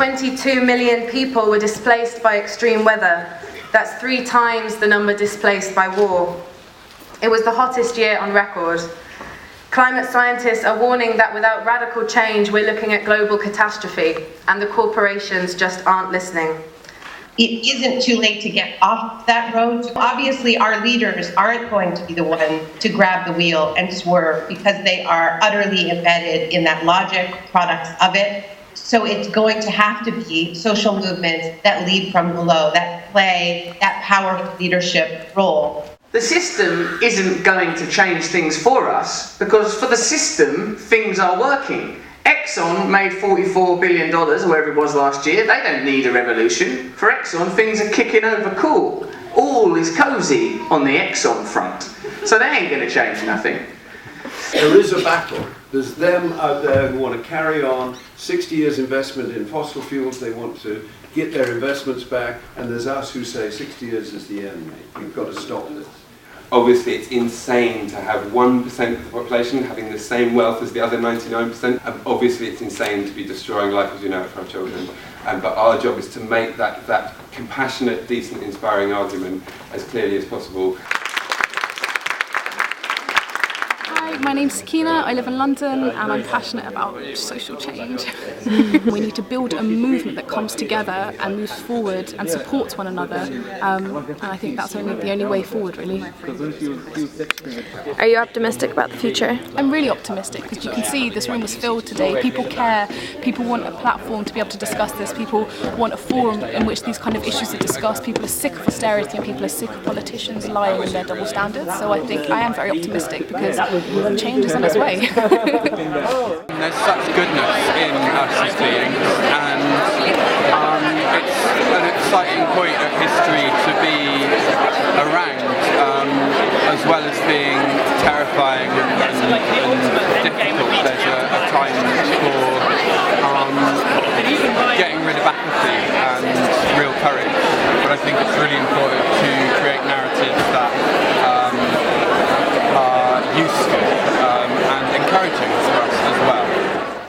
22 million people were displaced by extreme weather. That's 3 times the number displaced by war. It was the hottest year on record. Climate scientists are warning that without radical change, we're looking at global catastrophe, and the corporations just aren't listening. It isn't too late to get off that road. Obviously, our leaders aren't going to be the one to grab the wheel and swerve because they are utterly embedded in that logic, products of it. So it's going to have to be social movements that lead from below, that play that powerful leadership role. The system isn't going to change things for us because for the system, things are working. Exxon made $44 billion, or whatever it was last year. They don't need a revolution. For Exxon, things are kicking over cool. All is cosy on the Exxon front. So they ain't going to change nothing. There is a battle. There's them out there who want to carry on 60 years investment in fossil fuels. They want to get their investments back. And there's us who say 60 years is the enemy. We've got to stop this. Obviously, it's insane to have 1% of the population having the same wealth as the other 99%. Obviously, it's insane to be destroying life as we know it for our children. But our job is to make that compassionate, decent, inspiring argument as clearly as possible. My name's Sakina, I live in London and I'm passionate about social change. We need to build a movement that comes together and moves forward and supports one another, and I think that's the only way forward, really. Are you optimistic about the future? I'm really optimistic because you can see this room was filled today. People care, people want a platform to be able to discuss this, people want a forum in which these kind of issues are discussed. People are sick of austerity and people are sick of politicians lying in their double standards, so I think I am very optimistic because change is on its way. There's such goodness in us as beings, and it's an exciting point of history to be around, as well as being terrifying and difficult. There's a time for getting rid of apathy and real courage, but I think it's really important to create narratives that useful and encouraging for us as well.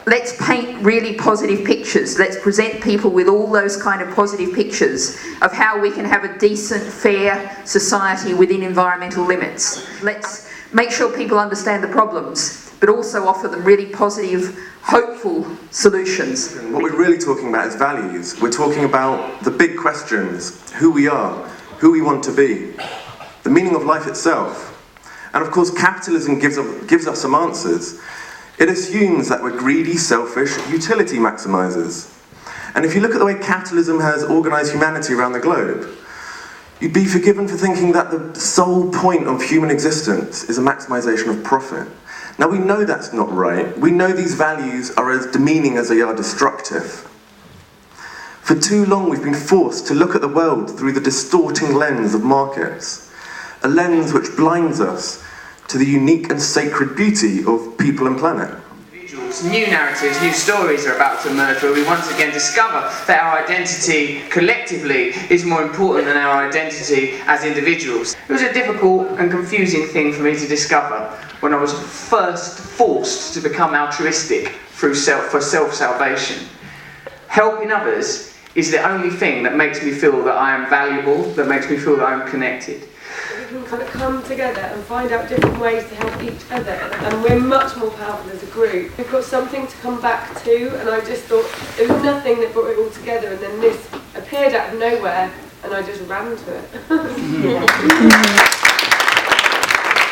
Let's paint really positive pictures. Let's present people with all those kind of positive pictures of how we can have a decent, fair society within environmental limits. Let's make sure people understand the problems, but also offer them really positive, hopeful solutions. What we're really talking about is values. We're talking about the big questions: who we are, who we want to be, the meaning of life itself. And of course, capitalism gives us some answers. It assumes that we're greedy, selfish, utility maximizers. And if you look at the way capitalism has organized humanity around the globe, you'd be forgiven for thinking that the sole point of human existence is a maximization of profit. Now, we know that's not right. We know these values are as demeaning as they are destructive. For too long, we've been forced to look at the world through the distorting lens of markets. A lens which blinds us to the unique and sacred beauty of people and planet. New narratives, new stories are about to emerge where we once again discover that our identity collectively is more important than our identity as individuals. It was a difficult and confusing thing for me to discover when I was first forced to become altruistic for self-salvation. Helping others is the only thing that makes me feel that I am valuable, that makes me feel that I am connected. We can kind of come together and find out different ways to help each other, and we're much more powerful as a group. We've got something to come back to, and I just thought there was nothing that brought it all together, and then this appeared out of nowhere and I just ran to it.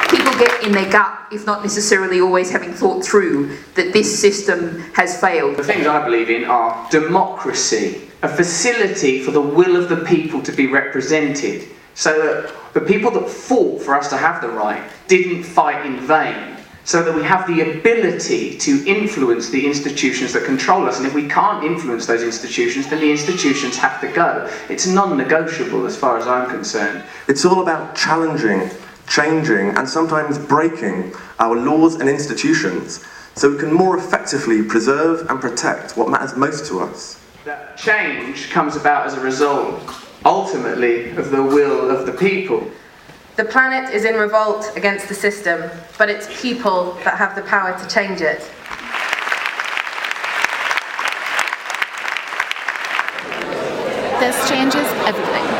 People get in their gut, if not necessarily always having thought through, that this system has failed. The things I believe in are democracy, a facility for the will of the people to be represented, so that the people that fought for us to have the right didn't fight in vain, so that we have the ability to influence the institutions that control us. And if we can't influence those institutions, then the institutions have to go. It's non-negotiable as far as I'm concerned. It's all about challenging, changing, and sometimes breaking our laws and institutions so we can more effectively preserve and protect what matters most to us. That change comes about as a result, ultimately, of the will of the people. The planet is in revolt against the system, but it's people that have the power to change it. This changes everything.